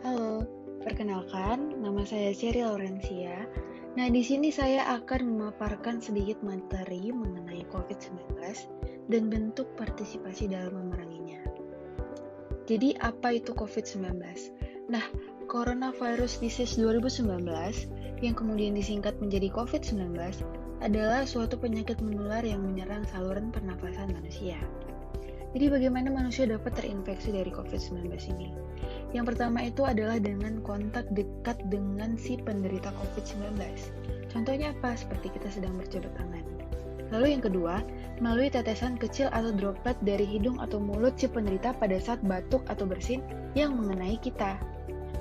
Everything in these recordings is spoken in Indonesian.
Halo, perkenalkan, nama saya Sheryl Laurencia. Nah, di sini saya akan memaparkan sedikit materi mengenai COVID-19 dan bentuk partisipasi dalam memeranginya. Jadi, apa itu COVID-19? Nah, Coronavirus Disease 2019, yang kemudian disingkat menjadi COVID-19, adalah suatu penyakit menular yang menyerang saluran pernafasan manusia. Jadi bagaimana manusia dapat terinfeksi dari COVID-19 ini? Yang pertama itu adalah dengan kontak dekat dengan si penderita COVID-19. Contohnya apa? Seperti kita sedang berjabat tangan. Lalu yang kedua, melalui tetesan kecil atau droplet dari hidung atau mulut si penderita pada saat batuk atau bersin yang mengenai kita.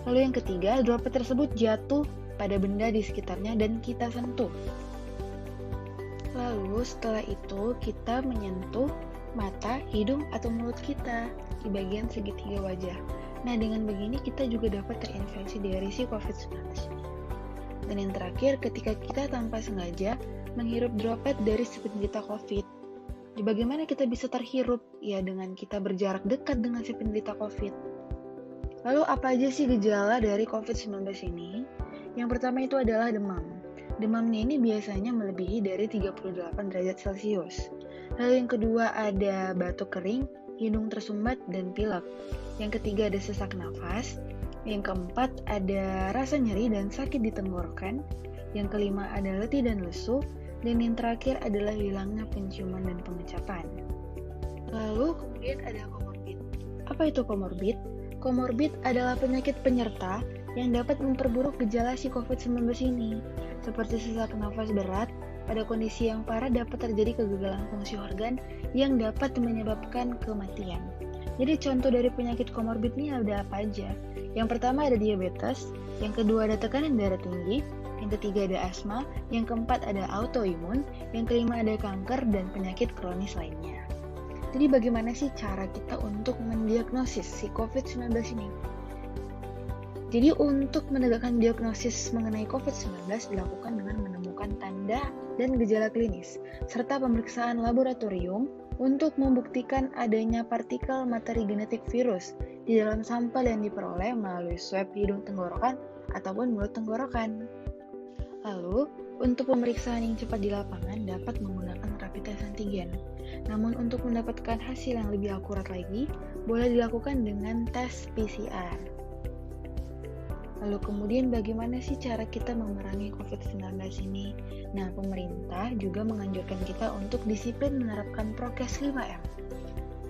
Lalu yang ketiga, droplet tersebut jatuh pada benda di sekitarnya dan kita sentuh. Lalu setelah itu kita menyentuh mata, hidung, atau mulut kita di bagian segitiga wajah. Nah, dengan begini kita juga dapat terinfeksi dari si COVID-19. Dan yang terakhir, ketika kita tanpa sengaja menghirup droplet dari si penderita COVID. Bagaimana kita bisa terhirup? Ya, dengan kita berjarak dekat dengan si penderita COVID. Lalu apa aja sih gejala dari COVID-19 ini? Yang pertama itu adalah demam. Demamnya ini biasanya melebihi dari 38 derajat Celcius. Lalu yang kedua ada batuk kering, hidung tersumbat, dan pilek. Yang ketiga ada sesak nafas. Yang keempat ada rasa nyeri dan sakit di tenggorokan. Yang kelima ada letih dan lesu. Dan yang terakhir adalah hilangnya penciuman dan pengecapan. Lalu kemudian ada komorbid. Apa itu komorbid? Komorbid adalah penyakit penyerta yang dapat memperburuk gejala si COVID-19 ini, seperti sesak nafas berat. Pada kondisi yang parah dapat terjadi kegagalan fungsi organ yang dapat menyebabkan kematian. Jadi contoh dari penyakit komorbid ini ada apa aja? Yang pertama ada diabetes, yang kedua ada tekanan darah tinggi, yang ketiga ada asma, yang keempat ada autoimun, yang kelima ada kanker dan penyakit kronis lainnya. Jadi bagaimana sih cara kita untuk mendiagnosis si COVID-19 ini? Jadi untuk menegakkan diagnosis mengenai COVID-19 dilakukan dengan menemukan tanda dan gejala klinis, serta pemeriksaan laboratorium untuk membuktikan adanya partikel materi genetik virus di dalam sampel yang diperoleh melalui swab hidung tenggorokan ataupun mulut tenggorokan. Lalu, untuk pemeriksaan yang cepat di lapangan dapat menggunakan rapid test antigen. Namun untuk mendapatkan hasil yang lebih akurat lagi, boleh dilakukan dengan tes PCR. Lalu kemudian bagaimana sih cara kita memerangi COVID-19 ini? Nah, pemerintah juga menganjurkan kita untuk disiplin menerapkan prokes 5M.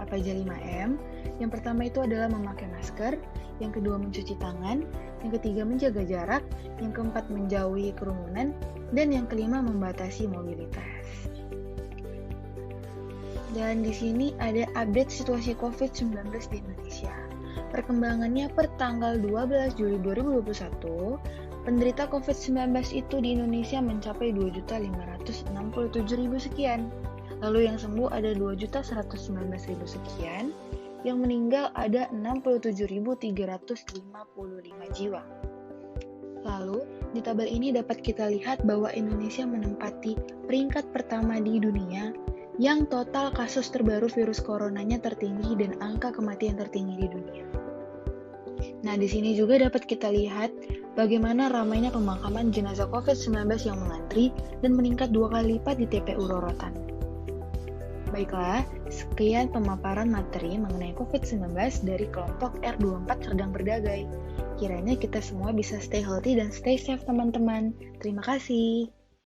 Apa aja 5M? Yang pertama itu adalah memakai masker, yang kedua mencuci tangan, yang ketiga menjaga jarak, yang keempat menjauhi kerumunan, dan yang kelima membatasi mobilitas. Dan di sini ada update situasi COVID-19 di Indonesia. Perkembangannya per tanggal 12 Juli 2021, penderita COVID-19 itu di Indonesia mencapai 2.567.000 sekian. Lalu yang sembuh ada 2.119.000 sekian, yang meninggal ada 67.355 jiwa. Lalu, di tabel ini dapat kita lihat bahwa Indonesia menempati peringkat pertama di dunia yang total kasus terbaru virus coronanya tertinggi dan angka kematian tertinggi di dunia. Nah, di sini juga dapat kita lihat bagaimana ramainya pemakaman jenazah COVID-19 yang mengantri dan meningkat 2 kali lipat di TPU Rorotan. Baiklah, sekian pemaparan materi mengenai COVID-19 dari kelompok R24 Serdang Berdagai. Kiranya kita semua bisa stay healthy dan stay safe teman-teman. Terima kasih.